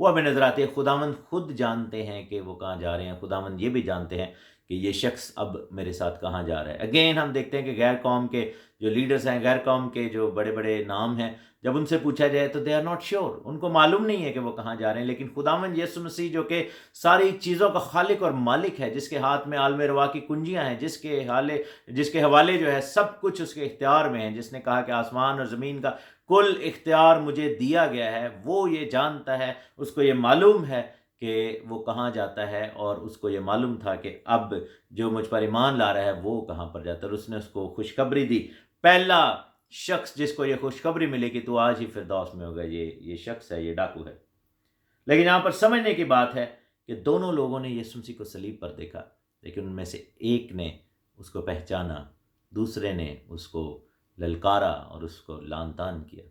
وہ ہمیں نظر آتی ہے۔ خداوند خود جانتے ہیں کہ وہ کہاں جا رہے ہیں، خداوند یہ بھی جانتے ہیں کہ یہ شخص اب میرے ساتھ کہاں جا رہا ہے۔ اگین ہم دیکھتے ہیں کہ غیر قوم کے جو لیڈرز ہیں، غیر قوم کے جو بڑے بڑے نام ہیں، جب ان سے پوچھا جائے تو دے آر ناٹ شیور، ان کو معلوم نہیں ہے کہ وہ کہاں جا رہے ہیں۔ لیکن خداوند یسوع مسیح جو کہ ساری چیزوں کا خالق اور مالک ہے، جس کے ہاتھ میں عالم روا کی کنجیاں ہیں، جس کے حوالے جو ہے سب کچھ اس کے اختیار میں ہے، جس نے کہا کہ آسمان اور زمین کا کل اختیار مجھے دیا گیا ہے، وہ یہ جانتا ہے، اس کو یہ معلوم ہے کہ وہ کہاں جاتا ہے، اور اس کو یہ معلوم تھا کہ اب جو مجھ پر ایمان لا رہا ہے وہ کہاں پر جاتا ہے، اور اس نے اس کو خوشخبری دی۔ پہلا شخص جس کو یہ خوشخبری ملے کہ تو آج ہی فردوس میں ہوگا، یہ شخص ہے، یہ ڈاکو ہے۔ لیکن یہاں پر سمجھنے کی بات ہے کہ دونوں لوگوں نے یسوع مسیح کو صلیب پر دیکھا، لیکن ان میں سے ایک نے اس کو پہچانا، دوسرے نے اس کو للکارا اور اس کو لعن طعن کیا۔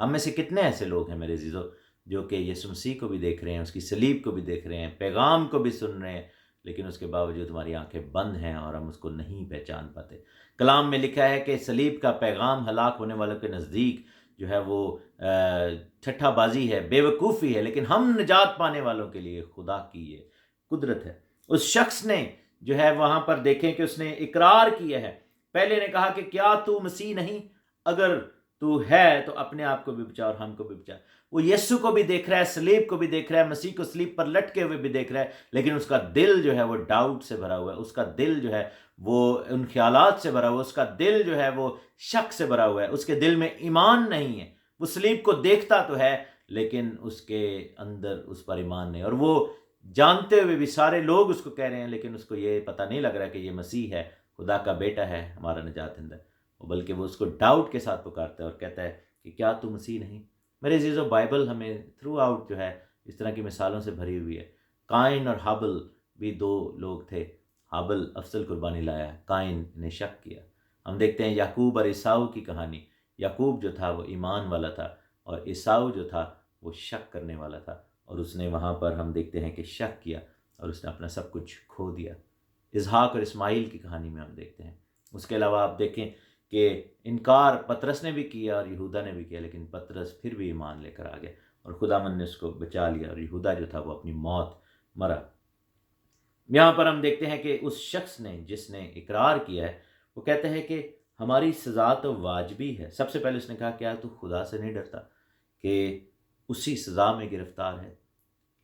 ہم میں سے کتنے ایسے لوگ ہیں میرے عزیزو جو کہ یسوع مسیح کو بھی دیکھ رہے ہیں، اس کی صلیب کو بھی دیکھ رہے ہیں، پیغام کو بھی سن رہے ہیں، لیکن اس کے باوجود ہماری آنکھیں بند ہیں اور ہم اس کو نہیں پہچان پاتے۔ کلام میں لکھا ہے کہ صلیب کا پیغام ہلاک ہونے والوں کے نزدیک جو ہے وہ ٹھٹھا بازی ہے، بے وقوفی ہے، لیکن ہم نجات پانے والوں کے لیے خدا کی یہ قدرت ہے۔ اس شخص نے جو ہے وہاں پر دیکھیں کہ اس نے اقرار کیا ہے۔ پہلے نے کہا کہ کیا تو مسیح نہیں؟ اگر تو ہے تو اپنے آپ کو بھی بچا اور ہم کو بھی بچا۔ وہ یسوع کو بھی دیکھ رہا ہے، صلیب کو بھی دیکھ رہا ہے، مسیح کو صلیب پر لٹکے ہوئے بھی دیکھ رہا ہے، لیکن اس کا دل جو ہے وہ ڈاؤٹ سے بھرا ہوا ہے، اس کا دل جو ہے وہ ان خیالات سے بھرا ہوا ہے، اس کا دل جو ہے وہ شک سے بھرا ہوا ہے، اس کے دل میں ایمان نہیں ہے۔ وہ صلیب کو دیکھتا تو ہے لیکن اس کے اندر اس پر ایمان نہیں، اور وہ جانتے ہوئے بھی سارے لوگ اس کو کہہ رہے ہیں، لیکن اس کو یہ پتہ نہیں لگ رہا کہ یہ مسیح ہے، خدا کا بیٹا ہے، ہمارا نجات دہندہ، بلکہ وہ اس کو ڈاؤٹ کے ساتھ پکارتا ہے اور کہتا ہے کہ کیا تو مسیح نہیں؟ میرے عزیزو، بائبل ہمیں تھرو آؤٹ جو ہے اس طرح کی مثالوں سے بھری ہوئی ہے۔ قائن اور حابل بھی دو لوگ تھے، حابل افضل قربانی لایا، قائن نے شک کیا۔ ہم دیکھتے ہیں یعقوب اور عیساؤ کی کہانی۔ یعقوب جو تھا وہ ایمان والا تھا، اور عیساؤ جو تھا وہ شک کرنے والا تھا، اور اس نے وہاں پر ہم دیکھتے ہیں کہ شک کیا اور اس نے اپنا سب کچھ کھو دیا۔ اسحاق اور اسماعیل کی کہانی میں ہم دیکھتے ہیں۔ اس کے علاوہ آپ دیکھیں کہ انکار پطرس نے بھی کیا اور یہودا نے بھی کیا، لیکن پطرس پھر بھی ایمان لے کر آ گیا اور خداوند نے اس کو بچا لیا، اور یہودا جو تھا وہ اپنی موت مرا۔ یہاں پر ہم دیکھتے ہیں کہ اس شخص نے جس نے اقرار کیا ہے وہ کہتا ہے کہ ہماری سزا تو واجبی ہے۔ سب سے پہلے اس نے کہا کیا تو خدا سے نہیں ڈرتا کہ اسی سزا میں گرفتار ہے،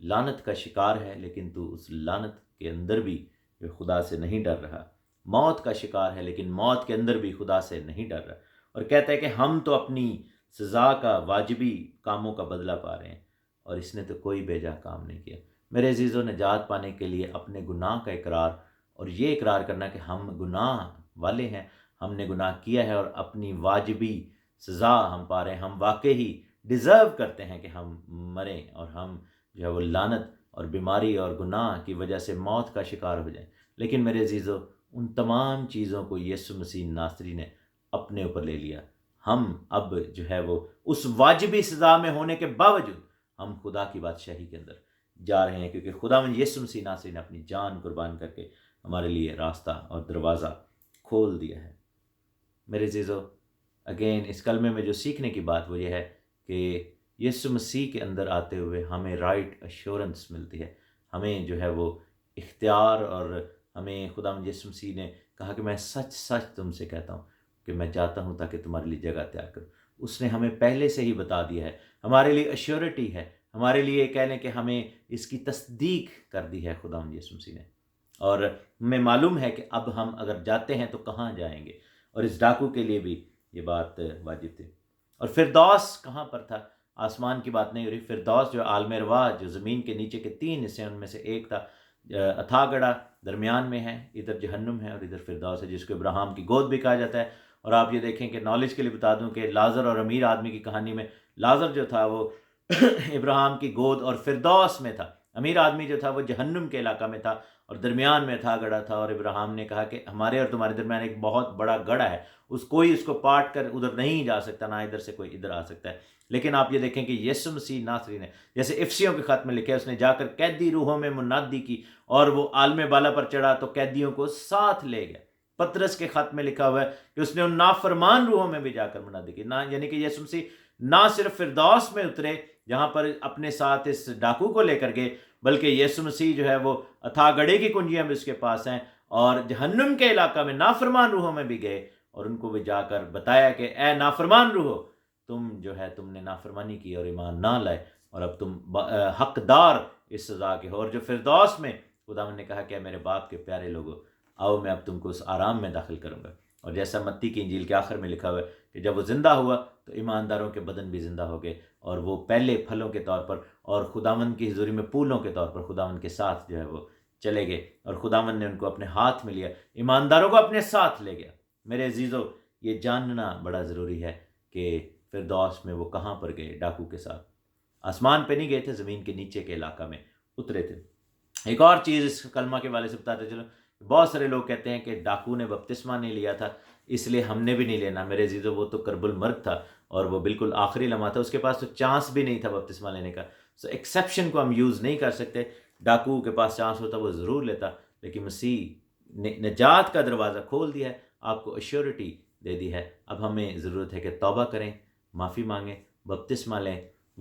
لعنت کا شکار ہے، لیکن تو اس لعنت کے اندر بھی خدا سے نہیں ڈر رہا، موت کا شکار ہے لیکن موت کے اندر بھی خدا سے نہیں ڈر رہا، اور کہتا ہے کہ ہم تو اپنی سزا کا واجبی کاموں کا بدلہ پا رہے ہیں، اور اس نے تو کوئی بیجا کام نہیں کیا۔ میرے عزیزوں، نجات پانے کے لیے اپنے گناہ کا اقرار اور یہ اقرار کرنا کہ ہم گناہ والے ہیں، ہم نے گناہ کیا ہے اور اپنی واجبی سزا ہم پا رہے ہیں، ہم واقعی ڈیزرو کرتے ہیں کہ ہم مریں اور ہم جو ہے وہ لعنت اور بیماری اور گناہ کی وجہ سے موت کا شکار ہو جائیں۔ لیکن میرے عزیزو، ان تمام چیزوں کو یسوع مسیح ناصری نے اپنے اوپر لے لیا۔ ہم اب جو ہے وہ اس واجبی سزا میں ہونے کے باوجود ہم خدا کی بادشاہی کے اندر جا رہے ہیں، کیونکہ خداوند یسوع مسیح ناصری نے اپنی جان قربان کر کے ہمارے لیے راستہ اور دروازہ کھول دیا ہے۔ میرے عزیزو، اگین اس کلمے میں جو سیکھنے کی بات وہ یہ ہے کہ یسوع مسیح کے اندر آتے ہوئے ہمیں رائٹ ایشورنس ملتی ہے، ہمیں جو ہے وہ اختیار، اور ہمیں خداوند یسوع مسیح نے کہا کہ میں سچ سچ تم سے کہتا ہوں کہ میں جاتا ہوں تاکہ تمہارے لیے جگہ تیار کروں۔ اس نے ہمیں پہلے سے ہی بتا دیا ہے، ہمارے لیے ایشورٹی ہے، ہمارے لیے کہہ لیں کہ ہمیں اس کی تصدیق کر دی ہے خداوند یسوع مسیح نے، اور ہمیں معلوم ہے کہ اب ہم اگر جاتے ہیں تو کہاں جائیں گے، اور اس ڈاکو کے لیے بھی یہ بات واجب تھی۔ اور فردوس کہاں پر تھا؟ آسمان کی بات نہیں ہو رہی۔ فردوس جو عالم روا، جو زمین کے نیچے کے 3 حصے ہیں ان میں سے ایک تھا، اتھا گڑھا درمیان میں ہے، ادھر جہنم ہے اور ادھر فردوس ہے، جس کو ابراہیم کی گود بھی کہا جاتا ہے۔ اور آپ یہ دیکھیں کہ نالج کے لیے بتا دوں کہ لازر اور امیر آدمی کی کہانی میں لازر جو تھا وہ ابراہیم کی گود اور فردوس میں تھا، امیر آدمی جو تھا وہ جہنم کے علاقہ میں تھا اور درمیان میں تھا گڑھا تھا، اور ابراہیم نے کہا کہ ہمارے اور تمہارے درمیان ایک بہت بڑا گڑھا ہے، کوئی اس کو پاٹ کر ادھر نہیں جا سکتا، نہ ادھر سے کوئی ادھر آ سکتا ہے۔ لیکن آپ یہ دیکھیں کہ یسوع مسیح ناصری نے، جیسے افسیوں کے خط میں لکھا ہے، اس نے جا کر قیدی روحوں میں منادی کی اور وہ عالم بالا پر چڑھا تو قیدیوں کو ساتھ لے گیا۔ پطرس کے خط میں لکھا ہوا ہے کہ اس نے ان نافرمان روحوں میں بھی جا کر منادی کی، یعنی کہ یسوع مسیح نہ صرف فردوس میں اترے جہاں پر اپنے ساتھ اس ڈاکو کو لے کر گئے، بلکہ یسوع مسیح جو ہے وہ اتھا گڑھے کی کنجیاں بھی اس کے پاس ہیں، اور جہنم کے علاقہ میں نافرمان روحوں میں بھی گئے اور ان کو بھی جا کر بتایا کہ اے نافرمان روحو، تم جو ہے تم نے نافرمانی کی اور ایمان نہ لائے، اور اب تم حقدار اس سزا کے ہو۔ اور جو فردوس میں خداوند نے کہا کہ اے میرے باپ کے پیارے لوگوں، آؤ میں اب تم کو اس آرام میں داخل کروں گا۔ اور جیسا متی کی انجیل کے آخر میں لکھا ہوا ہے کہ جب وہ زندہ ہوا تو ایمانداروں کے بدن بھی زندہ ہو گئے، اور وہ پہلے پھلوں کے طور پر اور خداوند کی حضوری میں پھولوں کے طور پر خداوند کے ساتھ جو ہے وہ چلے گئے، اور خداوند نے ان کو اپنے ہاتھ میں لیا، ایمانداروں کو اپنے ساتھ لے گیا۔ میرے عزیزو، یہ جاننا بڑا ضروری ہے کہ فردوس میں وہ کہاں پر گئے ڈاکو کے ساتھ۔ آسمان پہ نہیں گئے تھے، زمین کے نیچے کے علاقہ میں اترے تھے۔ ایک اور چیز اس کلمہ کے والے سے بتاتے چلو، بہت سارے لوگ کہتے ہیں کہ ڈاکو نے بپتسمہ نہیں لیا تھا اس لیے ہم نے بھی نہیں لینا۔ میرے عزیزو، وہ تو قرب المرگ تھا اور وہ بالکل آخری لمحہ تھا، اس کے پاس تو چانس بھی نہیں تھا بپتسمہ لینے کا۔ سو ایکسیپشن کو ہم یوز نہیں کر سکتے۔ ڈاکو کے پاس چانس ہوتا وہ ضرور لیتا، لیکن مسیح نے نجات کا دروازہ کھول دیا ہے، آپ کو ایشورٹی دے دی ہے۔ اب ہمیں ضرورت ہے کہ توبہ کریں، معافی مانگیں، بپتسمہ لیں،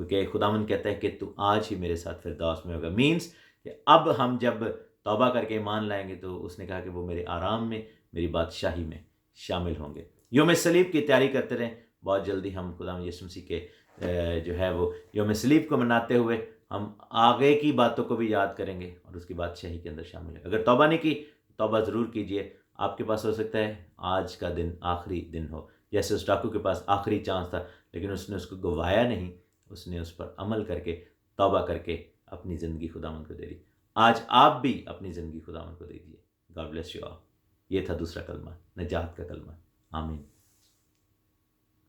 کہ خداوند کہتا ہے کہ تو آج ہی میرے ساتھ فردوس میں ہوگا۔ مینس کہ اب ہم جب توبہ کر کے ایمان لائیں گے تو اس نے کہا کہ وہ میرے آرام میں، میری بادشاہی میں شامل ہوں گے۔ یوم صلیب کی تیاری کرتے رہیں، بہت جلدی ہم خداوند یسوع مسیح کے جو ہے وہ یوم صلیب کو مناتے ہوئے ہم آگے کی باتوں کو بھی یاد کریں گے اور اس کی بادشاہی کے اندر شامل ہیں۔ اگر توبہ نہیں کی، توبہ ضرور کیجئے۔ آپ کے پاس ہو سکتا ہے آج کا دن آخری دن ہو، جیسے اس ڈاکو کے پاس آخری چانس تھا، لیکن اس نے اس کو گوایا نہیں، اس نے اس پر عمل کر کے، توبہ کر کے اپنی زندگی خداوند کو دے دی۔ آج آپ بھی اپنی زندگی خداوند کو دے دیجیے۔ God bless you all. یہ تھا دوسرا کلمہ، نجات کا کلمہ۔ آمین۔